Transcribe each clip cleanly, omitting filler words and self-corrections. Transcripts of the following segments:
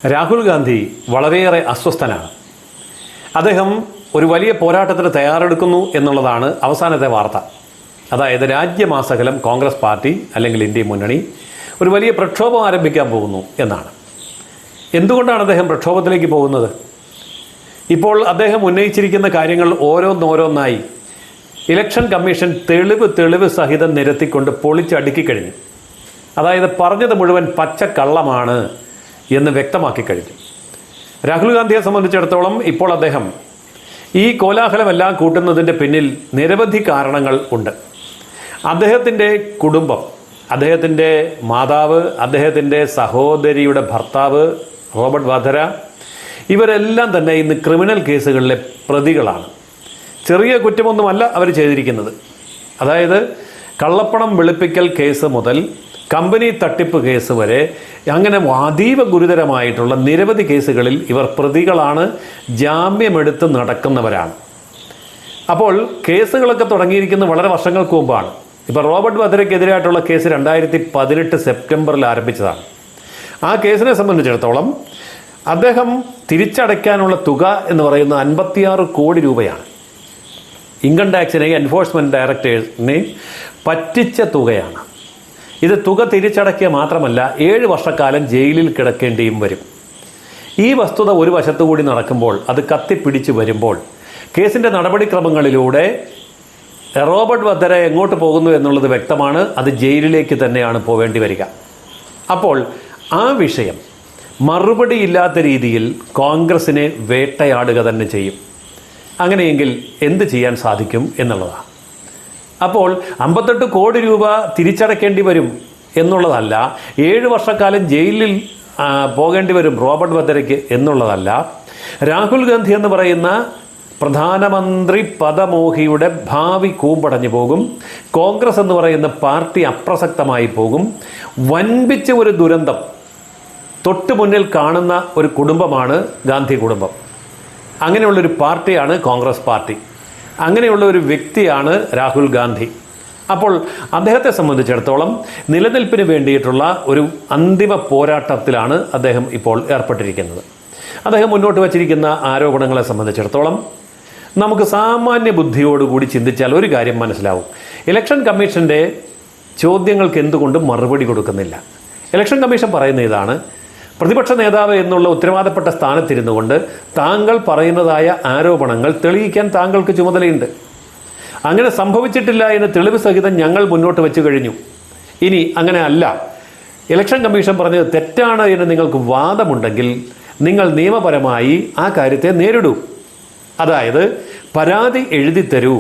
രാഹുൽ ഗാന്ധി വളരെയേറെ അസ്വസ്ഥനാണ്. അദ്ദേഹം ഒരു വലിയ പോരാട്ടത്തിന് തയ്യാറെടുക്കുന്നു എന്നുള്ളതാണ് അവസാനത്തെ വാർത്ത. അതായത് രാജ്യമാസകലം കോൺഗ്രസ് പാർട്ടി അല്ലെങ്കിൽ ഇന്ത്യ മുന്നണി ഒരു വലിയ പ്രക്ഷോഭം ആരംഭിക്കാൻ പോകുന്നു എന്നാണ്. എന്തുകൊണ്ടാണ് അദ്ദേഹം പ്രക്ഷോഭത്തിലേക്ക് പോകുന്നത്? ഇപ്പോൾ അദ്ദേഹം ഉന്നയിച്ചിരിക്കുന്ന കാര്യങ്ങൾ ഓരോന്നോരോന്നായി ഇലക്ഷൻ കമ്മീഷൻ തെളിവ് സഹിതം നിരത്തിക്കൊണ്ട് പൊളിച്ചടുക്കി കഴിഞ്ഞു. അതായത് പറഞ്ഞത് മുഴുവൻ പച്ചക്കള്ളമാണ് എന്ന് വ്യക്തമാക്കി കഴിഞ്ഞു. രാഹുൽ ഗാന്ധിയെ സംബന്ധിച്ചിടത്തോളം ഇപ്പോൾ അദ്ദേഹം ഈ കോലാഹലമെല്ലാം കൂട്ടുന്നതിൻ്റെ പിന്നിൽ നിരവധി കാരണങ്ങൾ ഉണ്ട്. അദ്ദേഹത്തിൻ്റെ കുടുംബം, അദ്ദേഹത്തിൻ്റെ മാതാവ്, അദ്ദേഹത്തിൻ്റെ സഹോദരിയുടെ ഭർത്താവ് റോബർട്ട് വധര, ഇവരെല്ലാം തന്നെ ഇന്ന് ക്രിമിനൽ കേസുകളിലെ പ്രതികളാണ്. ചെറിയ കുറ്റമൊന്നുമല്ല അവർ ചെയ്തിരിക്കുന്നത്. അതായത് കള്ളപ്പണം വെളുപ്പിക്കൽ കേസ് മുതൽ കമ്പനി തട്ടിപ്പ് കേസ് വരെ അങ്ങനെ അതീവ ഗുരുതരമായിട്ടുള്ള നിരവധി കേസുകളിൽ ഇവർ പ്രതികളാണ്, ജാമ്യമെടുത്ത് നടക്കുന്നവരാണ്. അപ്പോൾ കേസുകളൊക്കെ തുടങ്ങിയിരിക്കുന്ന വളരെ വർഷങ്ങൾക്ക് മുമ്പാണ്. ഇപ്പോൾ റോബർട്ട് വധരയ്ക്കെതിരായിട്ടുള്ള കേസ് 2018 സെപ്റ്റംബറിൽ ആരംഭിച്ചതാണ്. ആ കേസിനെ സംബന്ധിച്ചിടത്തോളം അദ്ദേഹം തിരിച്ചടയ്ക്കാനുള്ള തുക എന്ന് പറയുന്നത് 56 കോടി രൂപയാണ്. ഇൻകം ടാക്സിനെയും എൻഫോഴ്സ്മെൻറ്റ് ഡയറക്ടേഴ്സിനെയും പറ്റിച്ച തുകയാണ്. ഇത് തുക തിരിച്ചടയ്ക്കുക മാത്രമല്ല 7 വർഷക്കാലം ജയിലിൽ കിടക്കേണ്ടിയും വരും. ഈ വസ്തുത ഒരു വശത്തുകൂടി നടക്കുമ്പോൾ, അത് കത്തിപ്പിടിച്ച് വരുമ്പോൾ, കേസിൻ്റെ നടപടിക്രമങ്ങളിലൂടെ റോബർട്ട് വധര എങ്ങോട്ട് പോകുന്നു എന്നുള്ളത് വ്യക്തമാണ്. അത് ജയിലിലേക്ക് തന്നെയാണ് പോവേണ്ടി വരിക. അപ്പോൾ ആ വിഷയം മറുപടിയില്ലാത്ത രീതിയിൽ കോൺഗ്രസിനെ വേട്ടയാടുക തന്നെ ചെയ്യും. അങ്ങനെയെങ്കിൽ എന്ത് ചെയ്യാൻ സാധിക്കും എന്നുള്ളതാണ്. അപ്പോൾ 58 കോടി രൂപ തിരിച്ചടയ്ക്കേണ്ടി വരും എന്നുള്ളതല്ല, 7 വർഷക്കാലം ജയിലിൽ പോകേണ്ടി വരും റോബർട്ട് വധരയ്ക്ക് എന്നുള്ളതല്ല, രാഹുൽ ഗാന്ധി എന്ന് പറയുന്ന പ്രധാനമന്ത്രി പദമോഹിയുടെ ഭാവി കൂമ്പടഞ്ഞു പോകും, കോൺഗ്രസ് എന്ന് പറയുന്ന പാർട്ടി അപ്രസക്തമായി പോകും, വൻപിച്ച ഒരു ദുരന്തം തൊട്ടു മുന്നിൽ കാണുന്ന ഒരു കുടുംബമാണ് ഗാന്ധി കുടുംബം. അങ്ങനെയുള്ളൊരു പാർട്ടിയാണ് കോൺഗ്രസ് പാർട്ടി. അങ്ങനെയുള്ള ഒരു വ്യക്തിയാണ് രാഹുൽ ഗാന്ധി. അപ്പോൾ അദ്ദേഹത്തെ സംബന്ധിച്ചിടത്തോളം നിലനിൽപ്പിന് വേണ്ടിയിട്ടുള്ള ഒരു അന്തിമ പോരാട്ടത്തിലാണ് അദ്ദേഹം ഇപ്പോൾ ഏർപ്പെട്ടിരിക്കുന്നത്. അദ്ദേഹം മുന്നോട്ട് വച്ചിരിക്കുന്ന ആരോപണങ്ങളെ സംബന്ധിച്ചിടത്തോളം നമുക്ക് സാമാന്യ ബുദ്ധിയോടുകൂടി ചിന്തിച്ചാൽ ഒരു കാര്യം മനസ്സിലാവും. ഇലക്ഷൻ കമ്മീഷൻ്റെ ചോദ്യങ്ങൾക്ക് എന്തുകൊണ്ട് മറുപടി കൊടുക്കുന്നില്ല? ഇലക്ഷൻ കമ്മീഷൻ പറയുന്ന ഇതാണ്: പ്രതിപക്ഷ നേതാവ് എന്നുള്ള ഉത്തരവാദപ്പെട്ട സ്ഥാനത്തിരുന്നു കൊണ്ട് താങ്കൾ പറയുന്നതായ ആരോപണങ്ങൾ തെളിയിക്കാൻ താങ്കൾക്ക് ചുമതലയുണ്ട്. അങ്ങനെ സംഭവിച്ചിട്ടില്ല എന്ന് തെളിവ് സഹിതം ഞങ്ങൾ മുന്നോട്ട് വെച്ചു കഴിഞ്ഞു. ഇനി അങ്ങനെ അല്ല, ഇലക്ഷൻ കമ്മീഷൻ പറഞ്ഞത് തെറ്റാണ് എന്ന് നിങ്ങൾക്ക് വാദമുണ്ടെങ്കിൽ നിങ്ങൾ നിയമപരമായി ആ കാര്യത്തെ നേരിടൂ. അതായത് പരാതി എഴുതി തരൂ.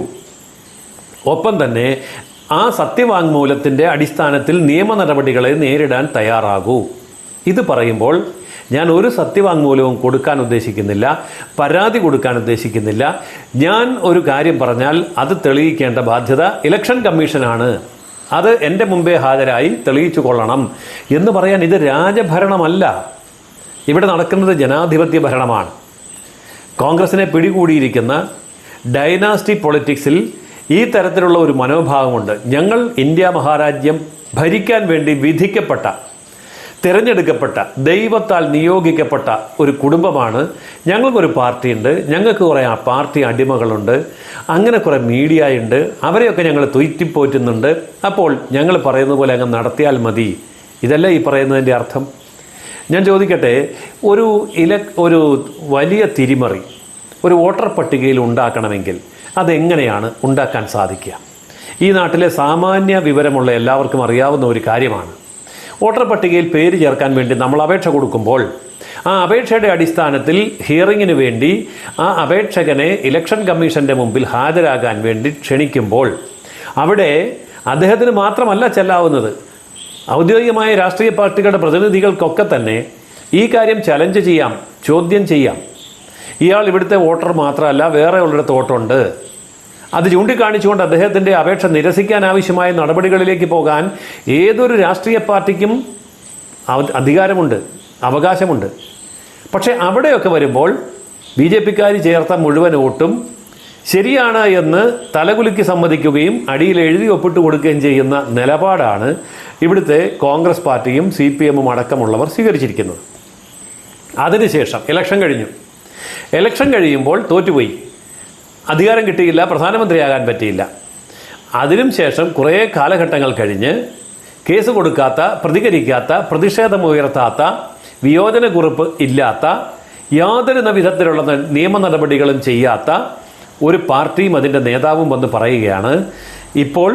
ഒപ്പം തന്നെ ആ സത്യവാങ്മൂലത്തിൻ്റെ അടിസ്ഥാനത്തിൽ നിയമ നടപടികളെ നേരിടാൻ തയ്യാറാകൂ. ഇത് പറയുമ്പോൾ ഞാൻ ഒരു സത്യവാങ്മൂലവും കൊടുക്കാൻ ഉദ്ദേശിക്കുന്നില്ല, പരാതി കൊടുക്കാൻ ഉദ്ദേശിക്കുന്നില്ല. ഞാൻ ഒരു കാര്യം പറഞ്ഞാൽ അത് തെളിയിക്കേണ്ട ബാധ്യത ഇലക്ഷൻ കമ്മീഷനാണ്, അത് എൻ്റെ മുമ്പേ ഹാജരായി തെളിയിച്ചു കൊള്ളണം എന്ന് പറയാൻ ഇത് രാജഭരണമല്ല. ഇവിടെ നടക്കുന്നത് ജനാധിപത്യ ഭരണമാണ്. കോൺഗ്രസിനെ പിടികൂടിയിരിക്കുന്ന ഡൈനാസ്റ്റി പൊളിറ്റിക്സിൽ ഈ തരത്തിലുള്ള ഒരു മനോഭാവമുണ്ട്. ഞങ്ങൾ ഇന്ത്യ മഹാരാജ്യം ഭരിക്കാൻ വേണ്ടി വിധിക്കപ്പെട്ട, തിരഞ്ഞെടുക്കപ്പെട്ട, ദൈവത്താൽ നിയോഗിക്കപ്പെട്ട ഒരു കുടുംബമാണ്. ഞങ്ങൾക്കൊരു പാർട്ടിയുണ്ട്, ഞങ്ങൾക്ക് കുറേ പാർട്ടി അടിമകളുണ്ട്, അങ്ങനെ കുറേ മീഡിയ ഉണ്ട്, അവരെയൊക്കെ ഞങ്ങൾ തുയറ്റിപ്പോറ്റുന്നുണ്ട്. അപ്പോൾ ഞങ്ങൾ പറയുന്ന പോലെ അങ്ങ് നടത്തിയാൽ മതി. ഇതല്ല ഈ പറയുന്നതിൻ്റെ അർത്ഥം. ഞാൻ ചോദിക്കട്ടെ, ഒരു വലിയ തിരിമറി ഒരു വോട്ടർ പട്ടികയിൽ ഉണ്ടാക്കണമെങ്കിൽ അതെങ്ങനെയാണ് ഉണ്ടാക്കാൻ സാധിക്കുക? ഈ നാട്ടിലെ സാമാന്യ വിവരമുള്ള എല്ലാവർക്കും അറിയാവുന്ന ഒരു കാര്യമാണ്. വോട്ടർ പട്ടികയിൽ പേര് ചേർക്കാൻ വേണ്ടി നമ്മൾ അപേക്ഷ കൊടുക്കുമ്പോൾ ആ അപേക്ഷയുടെ അടിസ്ഥാനത്തിൽ ഹിയറിങ്ങിന് വേണ്ടി ആ അപേക്ഷകനെ ഇലക്ഷൻ കമ്മീഷൻ്റെ മുമ്പിൽ ഹാജരാകാൻ വേണ്ടി ക്ഷണിക്കുമ്പോൾ അവിടെ അദ്ദേഹത്തിന് മാത്രമല്ല ചെല്ലാവുന്നത്, ഔദ്യോഗികമായ രാഷ്ട്രീയ പാർട്ടികളുടെ പ്രതിനിധികൾക്കൊക്കെ തന്നെ ഈ കാര്യം ചലഞ്ച് ചെയ്യാം, ചോദ്യം ചെയ്യാം. ഇയാൾ ഇവിടുത്തെ വോട്ടർ മാത്രമല്ല, വേറെ ഉള്ളിടത്ത് വോട്ടുണ്ട്. അത് ചൂണ്ടിക്കാണിച്ചുകൊണ്ട് അദ്ദേഹത്തിൻ്റെ അപേക്ഷ നിരസിക്കാൻ ആവശ്യമായ നടപടികളിലേക്ക് പോകാൻ ഏതൊരു രാഷ്ട്രീയ പാർട്ടിക്കും അധികാരമുണ്ട്, അവകാശമുണ്ട്. പക്ഷേ അവിടെയൊക്കെ വരുമ്പോൾ BJP-ക്കാർ ചേർത്ത മുഴുവൻ വോട്ടും ശരിയാണ് എന്ന് തലകുലുക്കി സമ്മതിക്കുകയും അടിയിൽ എഴുതി ഒപ്പിട്ട് കൊടുക്കുകയും ചെയ്യുന്ന നിലപാടാണ് ഇവിടുത്തെ കോൺഗ്രസ് പാർട്ടിയും CPM-ഉം അടക്കമുള്ളവർ സ്വീകരിച്ചിരിക്കുന്നത്. അതിനുശേഷം ഇലക്ഷൻ കഴിയുമ്പോൾ തോറ്റുപോയി, അധികാരം കിട്ടിയില്ല, പ്രധാനമന്ത്രിയാകാൻ പറ്റിയില്ല. അതിനും ശേഷം കുറേ കാലഘട്ടങ്ങൾ കഴിഞ്ഞ് കേസ് കൊടുക്കാത്ത, പ്രതികരിക്കാത്ത, പ്രതിഷേധമുയർത്താത്ത, വിയോജനക്കുറിപ്പ് ഇല്ലാത്ത, യാതൊരു വിധത്തിലുള്ള നിയമ നടപടികളും ചെയ്യാത്ത ഒരു പാർട്ടിയും അതിൻ്റെ നേതാവും വന്ന് പറയുകയാണ് ഇപ്പോൾ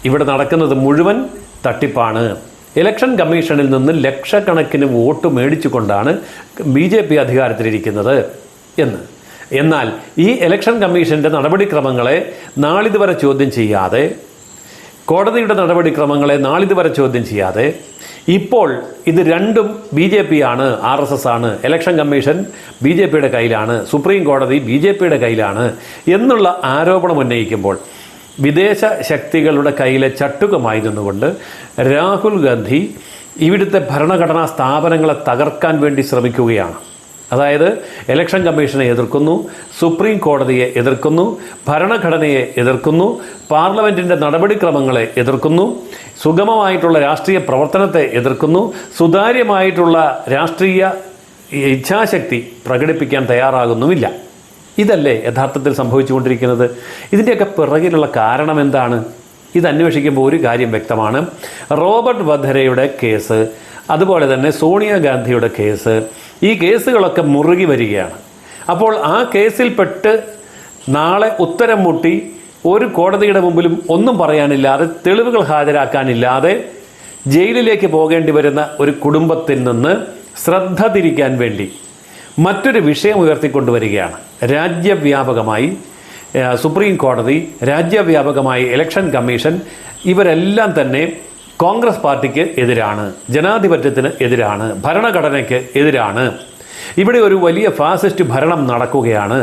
ഇവിടെ നടക്കുന്നത് മുഴുവൻ തട്ടിപ്പാണ്, ഇലക്ഷൻ കമ്മീഷനിൽ നിന്ന് ലക്ഷക്കണക്കിന് വോട്ട് മേടിച്ചുകൊണ്ടാണ് BJP അധികാരത്തിലിരിക്കുന്നത് എന്ന്. എന്നാൽ ഈ ഇലക്ഷൻ കമ്മീഷൻ്റെ നടപടിക്രമങ്ങളെ നാളിതുവരെ ചോദ്യം ചെയ്യാതെ, കോടതിയുടെ നടപടിക്രമങ്ങളെ നാളിതുവരെ ചോദ്യം ചെയ്യാതെ, ഇപ്പോൾ ഇത് രണ്ടും BJP ആണ്, RSS ആണ്, ഇലക്ഷൻ കമ്മീഷൻ BJPയുടെ കയ്യിലാണ്, സുപ്രീം കോടതി BJPയുടെ കയ്യിലാണ് എന്നുള്ള ആരോപണം ഉന്നയിക്കുമ്പോൾ വിദേശ ശക്തികളുടെ കയ്യിലെ ചട്ടുകമായി നിന്നുകൊണ്ട് രാഹുൽ ഗാന്ധി ഇവിടുത്തെ ഭരണഘടനാ സ്ഥാപനങ്ങളെ തകർക്കാൻ വേണ്ടി ശ്രമിക്കുകയാണ്. അതായത് ഇലക്ഷൻ കമ്മീഷനെ എതിർക്കുന്നു, സുപ്രീം കോടതിയെ എതിർക്കുന്നു, ഭരണഘടനയെ എതിർക്കുന്നു, പാർലമെൻറ്റിൻ്റെ നടപടിക്രമങ്ങളെ എതിർക്കുന്നു, സുഗമമായിട്ടുള്ള രാഷ്ട്രീയ പ്രവർത്തനത്തെ എതിർക്കുന്നു, സുതാര്യമായിട്ടുള്ള രാഷ്ട്രീയ ഇച്ഛാശക്തി പ്രകടിപ്പിക്കാൻ തയ്യാറാകുന്നുമില്ല. ഇതല്ലേ യഥാർത്ഥത്തിൽ സംഭവിച്ചുകൊണ്ടിരിക്കുന്നത്? ഇതിൻ്റെയൊക്കെ പിറകിലുള്ള കാരണം എന്താണ്? ഇത് അന്വേഷിക്കുമ്പോൾ ഒരു കാര്യം വ്യക്തമാണ്. റോബർട്ട് വധേരയുടെ കേസ്, അതുപോലെ തന്നെ സോണിയാഗാന്ധിയുടെ കേസ്, ഈ കേസുകളൊക്കെ മുറുകി വരികയാണ്. അപ്പോൾ ആ കേസിൽപ്പെട്ട് നാളെ ഉത്തരം മുട്ടി ഒരു കോടതിയുടെ മുമ്പിലും ഒന്നും പറയാനില്ലാതെ, തെളിവുകൾ ഹാജരാക്കാനില്ലാതെ ജയിലിലേക്ക് പോകേണ്ടി വരുന്ന ഒരു കുടുംബത്തിൽ നിന്ന് ശ്രദ്ധ തിരിക്കാൻ വേണ്ടി മറ്റൊരു വിഷയം ഉയർത്തിക്കൊണ്ടുവരികയാണ്. രാജ്യവ്യാപകമായി സുപ്രീം കോടതി, രാജ്യവ്യാപകമായി ഇലക്ഷൻ കമ്മീഷൻ, ഇവരെല്ലാം തന്നെ കോൺഗ്രസ് പാർട്ടിക്ക് എതിരാണ്, ജനാധിപത്യത്തിന് എതിരാണ്, ഭരണഘടനയ്ക്ക് എതിരാണ്. ഇവിടെ ഒരു വലിയ ഫാസിസ്റ്റ് ഭരണം നടക്കുകയാണ്.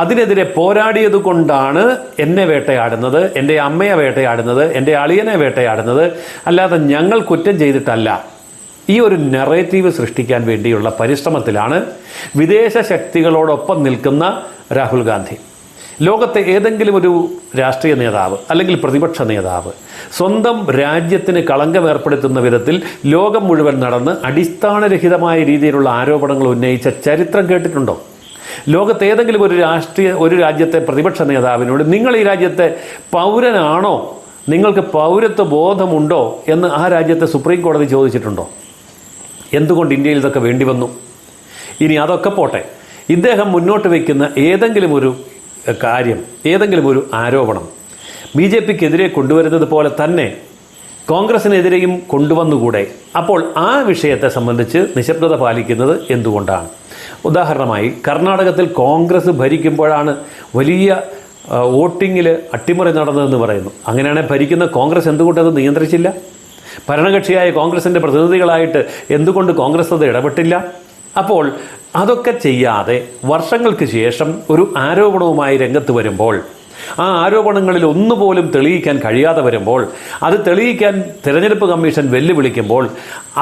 അതിനെതിരെ പോരാടിയത് കൊണ്ടാണ് എന്നെ വേട്ടയാടുന്നത്, എൻ്റെ അമ്മയെ വേട്ടയാടുന്നത്, എൻ്റെ അളിയനെ വേട്ടയാടുന്നത്, അല്ലാതെ ഞങ്ങൾ കുറ്റം ചെയ്തിട്ടല്ല. ഈ ഒരു നെറേറ്റീവ് സൃഷ്ടിക്കാൻ വേണ്ടിയുള്ള പരിശ്രമത്തിലാണ് വിദേശ ശക്തികളോടൊപ്പം നിൽക്കുന്ന രാഹുൽ ഗാന്ധി. ലോകത്തെ ഏതെങ്കിലും ഒരു രാഷ്ട്രീയ നേതാവ് അല്ലെങ്കിൽ പ്രതിപക്ഷ നേതാവ് സ്വന്തം രാജ്യത്തിന് കളങ്കം ഏർപ്പെടുത്തുന്ന വിധത്തിൽ ലോകം മുഴുവൻ നടന്ന് അടിസ്ഥാനരഹിതമായ രീതിയിലുള്ള ആരോപണങ്ങൾ ഉന്നയിച്ച ചരിത്രം കേട്ടിട്ടുണ്ടോ? ലോകത്തെ ഏതെങ്കിലും ഒരു രാജ്യത്തെ പ്രതിപക്ഷ നേതാവിനോട് നിങ്ങൾ ഈ രാജ്യത്തെ പൗരനാണോ, നിങ്ങൾക്ക് പൗരത്വ ബോധമുണ്ടോ എന്ന് ആ രാജ്യത്തെ സുപ്രീം കോടതി ചോദിച്ചിട്ടുണ്ടോ? എന്തുകൊണ്ട് ഇന്ത്യയിൽ ഇതൊക്കെ വേണ്ടി വന്നു? ഇനി അതൊക്കെ പോട്ടെ, ഇദ്ദേഹം മുന്നോട്ട് വയ്ക്കുന്ന ഏതെങ്കിലും ഒരു കാര്യം, ഏതെങ്കിലും ഒരു ആരോപണം BJPക്കെതിരെ കൊണ്ടുവരുന്നത് പോലെ തന്നെ കോൺഗ്രസിനെതിരെയും കൊണ്ടുവന്നുകൂടെ? അപ്പോൾ ആ വിഷയത്തെ സംബന്ധിച്ച് നിശബ്ദത പാലിക്കുന്നത് എന്തുകൊണ്ടാണ്? ഉദാഹരണമായി കർണാടകത്തിൽ കോൺഗ്രസ് ഭരിക്കുമ്പോഴാണ് വലിയ വോട്ടിങ്ങിൽ അട്ടിമറി നടന്നതെന്ന് പറയുന്നു. അങ്ങനെയാണെങ്കിൽ ഭരിക്കുന്ന കോൺഗ്രസ് എന്തുകൊണ്ടത് നിയന്ത്രിച്ചില്ല? ഭരണകക്ഷിയായ കോൺഗ്രസിൻ്റെ പ്രതിനിധികളായിട്ട് എന്തുകൊണ്ട് കോൺഗ്രസ് അത് ഇടപെട്ടില്ല? അപ്പോൾ അതൊക്കെ ചെയ്യാതെ വർഷങ്ങൾക്ക് ശേഷം ഒരു ആരോപണവുമായി രംഗത്ത് വരുമ്പോൾ, ആ ആരോപണങ്ങളിൽ ഒന്നുപോലും തെളിയിക്കാൻ കഴിയാതെ വരുമ്പോൾ, അത് തെളിയിക്കാൻ തെരഞ്ഞെടുപ്പ് കമ്മീഷൻ വെല്ലുവിളിക്കുമ്പോൾ,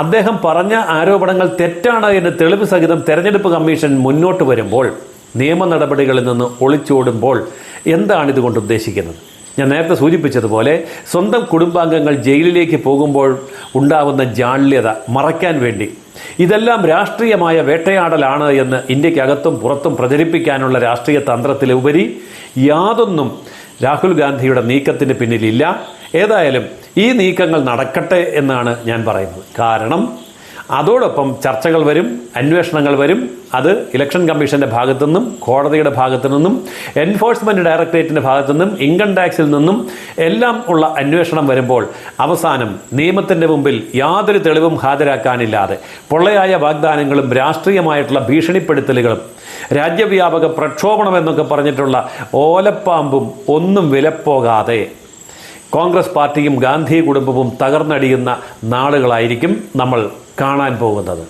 അദ്ദേഹം പറഞ്ഞ ആരോപണങ്ങൾ തെറ്റാണ് എന്ന് തെളിവ് സഹിതം തെരഞ്ഞെടുപ്പ് കമ്മീഷൻ മുന്നോട്ട് വരുമ്പോൾ, നിയമ നടപടികളിൽ നിന്ന് ഒളിച്ചോടുമ്പോൾ എന്താണ് ഇതുകൊണ്ട് ഉദ്ദേശിക്കുന്നത്? ഞാൻ നേരത്തെ സൂചിപ്പിച്ചതുപോലെ സ്വന്തം കുടുംബാംഗങ്ങൾ ജയിലിലേക്ക് പോകുമ്പോൾ ഉണ്ടാവുന്ന ജാള്യത മറയ്ക്കാൻ വേണ്ടി ഇതെല്ലാം രാഷ്ട്രീയമായ വേട്ടയാടലാണ് എന്ന് ഇന്ത്യക്കകത്തും പുറത്തും പ്രചരിപ്പിക്കാനുള്ള രാഷ്ട്രീയ തന്ത്രത്തിലുപരി യാതൊന്നും രാഹുൽ ഗാന്ധിയുടെ നീക്കത്തിന് പിന്നിലില്ല. ഏതായാലും ഈ നീക്കങ്ങൾ നടക്കട്ടെ എന്നാണ് ഞാൻ പറയുന്നത്. കാരണം അതോടൊപ്പം ചർച്ചകൾ വരും, അന്വേഷണങ്ങൾ വരും. അത് ഇലക്ഷൻ കമ്മീഷൻ്റെ ഭാഗത്തു നിന്നും, കോടതിയുടെ ഭാഗത്തു നിന്നും, എൻഫോഴ്സ്മെൻറ്റ് ഡയറക്ടറേറ്റിൻ്റെ ഭാഗത്തു നിന്നും, ഇൻകം ടാക്സിൽ നിന്നും എല്ലാം ഉള്ള അന്വേഷണം വരുമ്പോൾ അവസാനം നിയമത്തിൻ്റെ മുമ്പിൽ യാതൊരു തെളിവും ഹാജരാക്കാനില്ലാതെ പൊള്ളയായ വാഗ്ദാനങ്ങളും രാഷ്ട്രീയമായിട്ടുള്ള ഭീഷണിപ്പെടുത്തലുകളും രാജ്യവ്യാപക പ്രക്ഷോഭണം എന്നൊക്കെ പറഞ്ഞിട്ടുള്ള ഓലപ്പാമ്പും ഒന്നും വിലപ്പോകാതെ കോൺഗ്രസ് പാർട്ടിയും ഗാന്ധി കുടുംബവും തകർന്നടിയുന്ന നാളുകളായിരിക്കും നമ്മൾ കാണാൻ പോകുന്നത്.